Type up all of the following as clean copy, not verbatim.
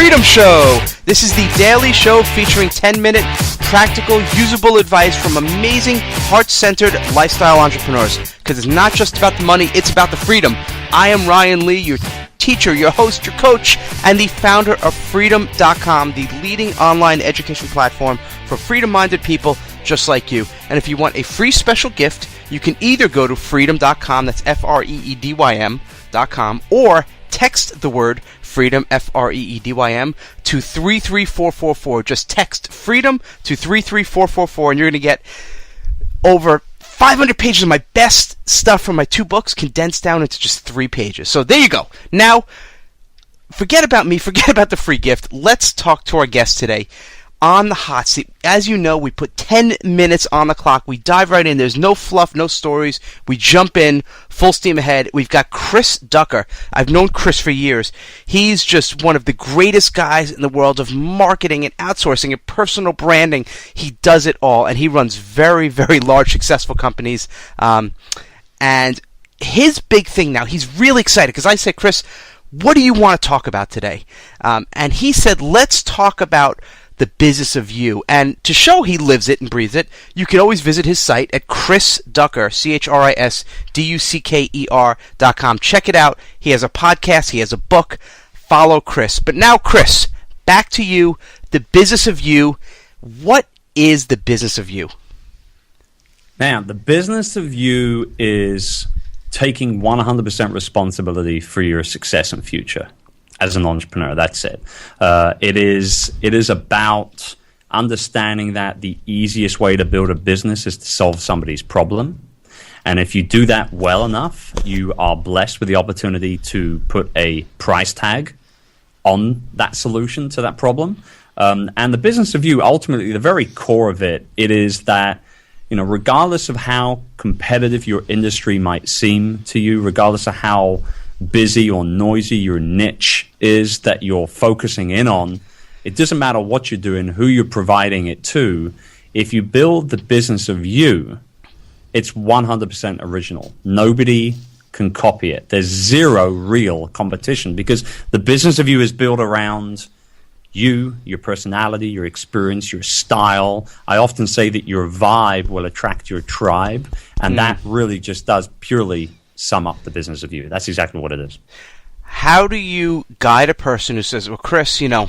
Freedym Show. This is the daily show featuring 10-minute practical, usable advice from amazing, heart-centered lifestyle entrepreneurs. Because it's not just about the money, it's about the freedom. I am Ryan Lee, your teacher, your host, your coach, and the founder of Freedym.com, the leading online education platform for freedom-minded people just like you. And if you want a free special gift, you can either go to Freedym.com, that's Freedym.com, or text the word Freedym, Freedym, to 33444. Just text Freedym to 33444, and you're going to get over 500 pages of my best stuff from my 2 books condensed down into just 3 pages. So there you go. Now, forget about me, forget about the free gift. Let's talk to our guest today on the hot seat. As you know, we put 10 minutes on the clock. We dive right in. There's no fluff, no stories. We jump in, full steam ahead. We've got Chris Ducker. I've known Chris for years. He's just one of the greatest guys in the world of marketing and outsourcing and personal branding. He does it all, and he runs very, very large, successful companies. And his big thing now, he's really excited because I said, Chris, what do you want to talk about today? And he said, let's talk about the business of you. And to show he lives it and breathes it, you can always visit his site at Chris Ducker, ChrisDucker.com. Check it out. He has a podcast. He has a book. Follow Chris. But now, Chris, back to you. The business of you. What is the business of you? Now, the business of you is taking 100% responsibility for your success and future. As an entrepreneur, that's it. It is about understanding that the easiest way to build a business is to solve somebody's problem. And if you do that well enough, you are blessed with the opportunity to put a price tag on that solution to that problem. And the business of you, ultimately, the very core of it, it is that, you know, regardless of how competitive your industry might seem to you, regardless of how busy or noisy your niche is that you're focusing in on, it doesn't matter what you're doing, who you're providing it to. If you build the business of you, it's 100% original. Nobody can copy it. There's zero real competition because the business of you is built around you, your personality, your experience, your style. I often say that your vibe will attract your tribe, and that really just does purely sum up the business of you. That's exactly what it is. How do you guide a person who says, well, Chris, you know,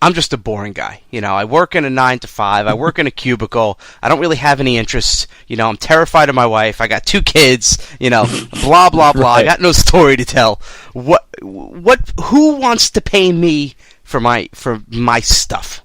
I'm just a boring guy. You know, I work in a 9 to 5. I work in a cubicle. I don't really have any interests. You know, I'm terrified of my wife. I got 2 kids, you know, blah, blah, blah. Right. I got no story to tell. Who wants to pay me for my stuff?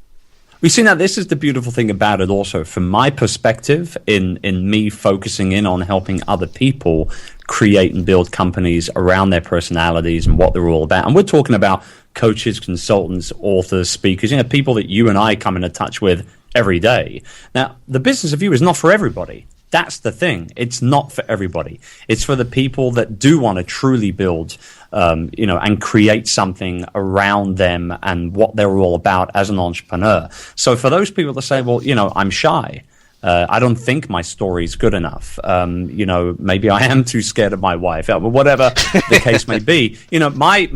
We see now, this is the beautiful thing about it also. From my perspective, in me focusing in on helping other people create and build companies around their personalities and what they're all about. And we're talking about coaches, consultants, authors, speakers, you know, people that you and I come into touch with every day. Now, the business of you is not for everybody. That's the thing. It's not for everybody. It's for the people that do want to truly build, you know, and create something around them and what they're all about as an entrepreneur. So for those people that say, well, you know, I'm shy. I don't think my story's good enough. You know, maybe I am too scared of my wife. But whatever the case may be, you know, my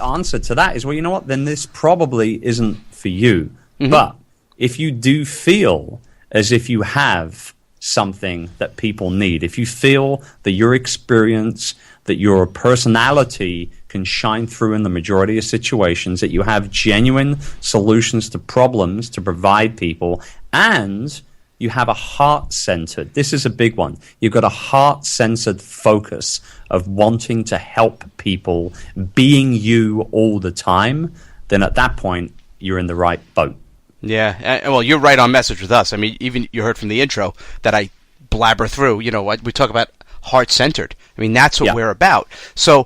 answer to that is, well, you know what? Then this probably isn't for you. Mm-hmm. But if you do feel as if you have something that people need, if you feel that your experience, that your personality can shine through in the majority of situations, that you have genuine solutions to problems to provide people, and you have a heart-centered, this is a big one, you've got a heart-centered focus of wanting to help people, being you all the time, then at that point, you're in the right boat. Yeah, well, you're right on message with us. I mean, even you heard from the intro that I blabber through. You know, we talk about heart-centered. I mean, that's what we're about. So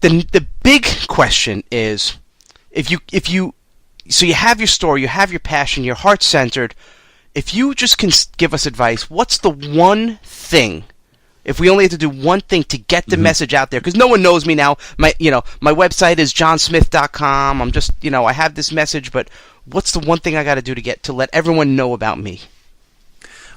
the big question is, if you have your story, you have your passion, you're heart-centered. If you just can give us advice, what's the one thing? If we only had to do one thing to get the message out there, because no one knows me now. My website is johnsmith.com. I'm just, you know, I have this message, but what's the one thing I got to do to let everyone know about me?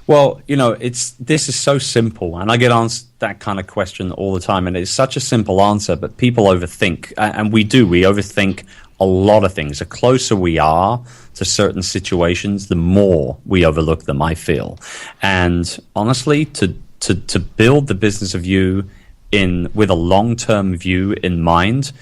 Well, this is so simple, and I get asked that kind of question all the time, and it's such a simple answer, but people overthink, and we overthink a lot of things. The closer we are to certain situations, the more we overlook them, I feel. And honestly, to build the business of you with a long-term view in mind,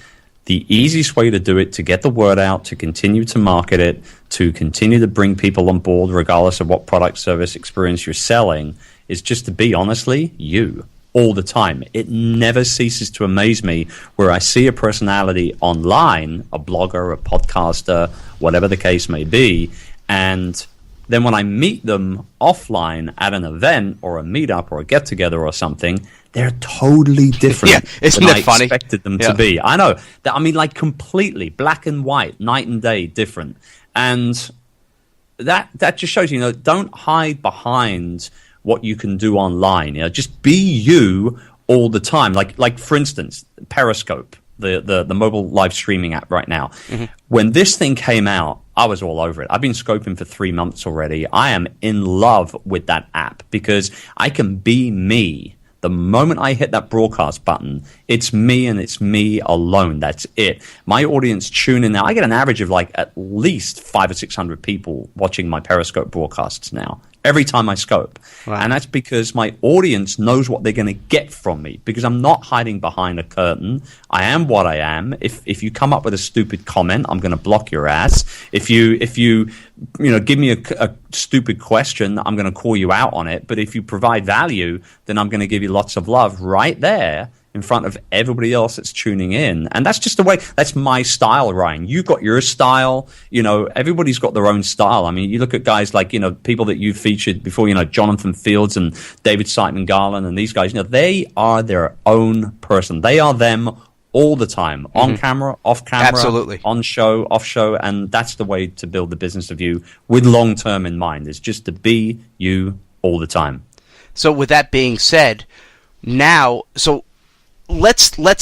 the easiest way to do it, to get the word out, to continue to market it, to continue to bring people on board, regardless of what product, service, experience you're selling, is just to be, honestly, you all the time. It never ceases to amaze me where I see a personality online, a blogger, a podcaster, whatever the case may be, and then when I meet them offline at an event or a meetup or a get-together or something, they're totally different isn't than it I funny? expected them to be. I know. Like completely black and white, night and day different. And that just shows, don't hide behind what you can do online. Just be you all the time. Like for instance, Periscope, the mobile live streaming app right now. Mm-hmm. When this thing came out, I was all over it. I've been scoping for 3 months already. I am in love with that app because I can be me. The moment I hit that broadcast button, it's me and it's me alone. That's it. My audience tune in now. I get an average of like at least 500 or 600 people watching my Periscope broadcasts now. Every time I scope. Wow. And that's because my audience knows what they're going to get from me, because I'm not hiding behind a curtain. I am what I am. If you come up with a stupid comment, I'm going to block your ass. If you give me a stupid question, I'm going to call you out on it. But if you provide value, then I'm going to give you lots of love right there in front of everybody else that's tuning in. And that's just the way, that's my style, Ryan. You got your style, everybody's got their own style. I mean, you look at guys like, people that you've featured before, Jonathan Fields and David Siteman Garland and these guys, they are their own person. They are them all the time, on camera, off camera, absolutely, on show, off show. And that's the way to build the business of you with long term in mind, is just to be you all the time. So with that being said, let's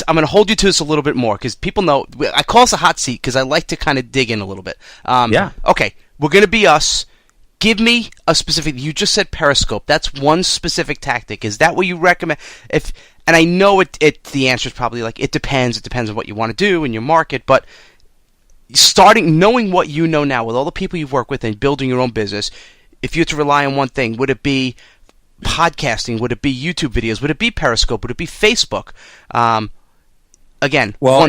I'm going to hold you to this a little bit more, because people know I call this a hot seat because I like to kind of dig in a little bit. Okay, we're going to be us. Give me a specific. You just said Periscope. That's one specific tactic. Is that what you recommend? And I know the answer is probably like it depends. It depends on what you want to do in your market. But knowing what you know now with all the people you've worked with and building your own business, if you had to rely on one thing, would it be podcasting? Would it be YouTube videos? Would it be Periscope? Would it be Facebook? One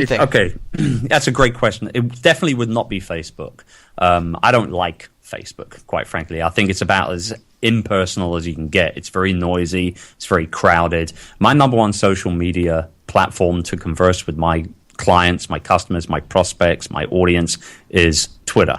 thing. Okay, that's a great question. It definitely would not be Facebook. I don't like Facebook, quite frankly. I think it's about as impersonal as you can get. It's very noisy. It's very crowded. My number one social media platform to converse with my clients, my customers, my prospects, my audience is Twitter.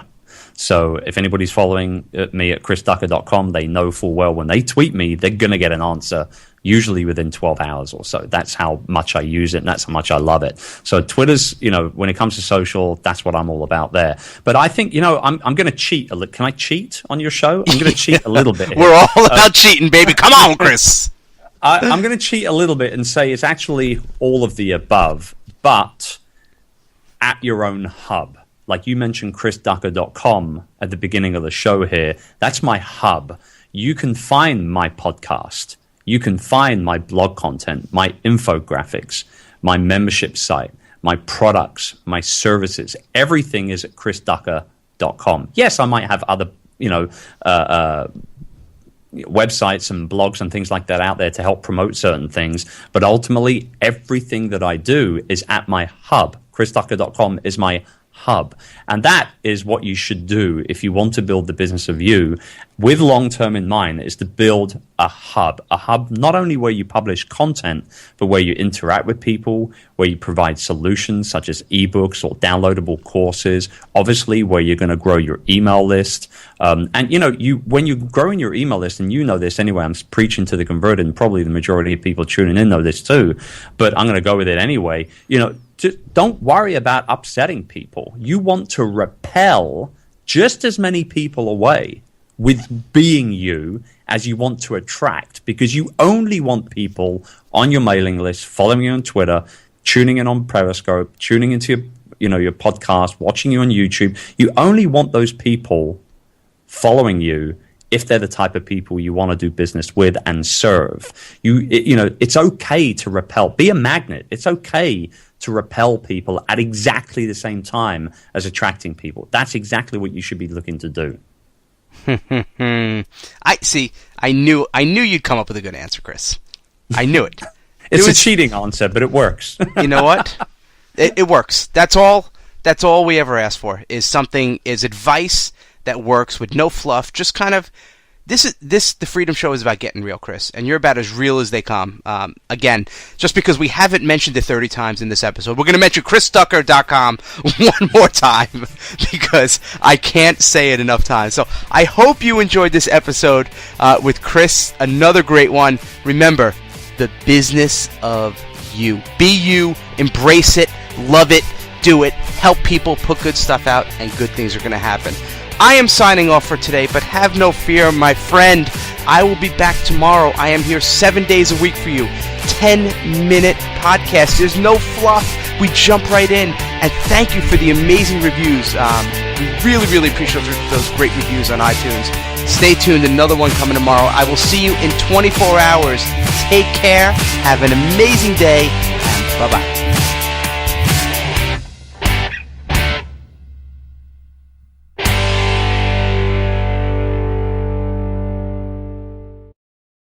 So if anybody's following me at chrisducker.com, they know full well when they tweet me, they're going to get an answer, usually within 12 hours or so. That's how much I use it, and that's how much I love it. So Twitter's, when it comes to social, that's what I'm all about there. But I think, I'm going to cheat a little. Can I cheat on your show? I'm going to cheat a little bit here. We're all about cheating, baby. Come on, Chris. I'm going to cheat a little bit and say it's actually all of the above, but at your own hub. Like you mentioned chrisducker.com at the beginning of the show here. That's my hub. You can find my podcast. You can find my blog content, my infographics, my membership site, my products, my services. Everything is at chrisducker.com. Yes, I might have other, websites and blogs and things like that out there to help promote certain things. But ultimately, everything that I do is at my hub. chrisducker.com is my hub. And that is what you should do if you want to build the business of you with long-term in mind, is to build a hub not only where you publish content, but where you interact with people, where you provide solutions such as ebooks or downloadable courses, obviously where you're going to grow your email list. And when you're growing your email list, and you know this anyway, I'm preaching to the converted, and probably the majority of people tuning in know this too, but I'm going to go with it anyway. Just don't worry about upsetting people. You want to repel just as many people away with being you as you want to attract, because you only want people on your mailing list, following you on Twitter, tuning in on Periscope, tuning into your podcast, watching you on YouTube. You only want those people following you if they're the type of people you want to do business with and serve. It's okay to repel. Be a magnet. It's okay to repel people at exactly the same time as attracting people. That's exactly what you should be looking to do. I knew you'd come up with a good answer, Chris. I knew it. It's a cheating answer, but it works. You know what? It works. That's all we ever ask for is advice that works with no fluff. Just kind of the Freedym Show is about getting real, Chris, and you're about as real as they come. Again, just because we haven't mentioned it 30 times in this episode, we're going to mention christucker.com one more time because I can't say it enough times. So I hope you enjoyed this episode with Chris. Another great one. Remember, the business of you. Be you. Embrace it. Love it. Do it. Help people put good stuff out, and good things are going to happen. I am signing off for today, but have no fear, my friend. I will be back tomorrow. I am here 7 days a week for you. 10-minute podcast. There's no fluff. We jump right in. And thank you for the amazing reviews. We really, really appreciate those great reviews on iTunes. Stay tuned. Another one coming tomorrow. I will see you in 24 hours. Take care. Have an amazing day. And bye-bye.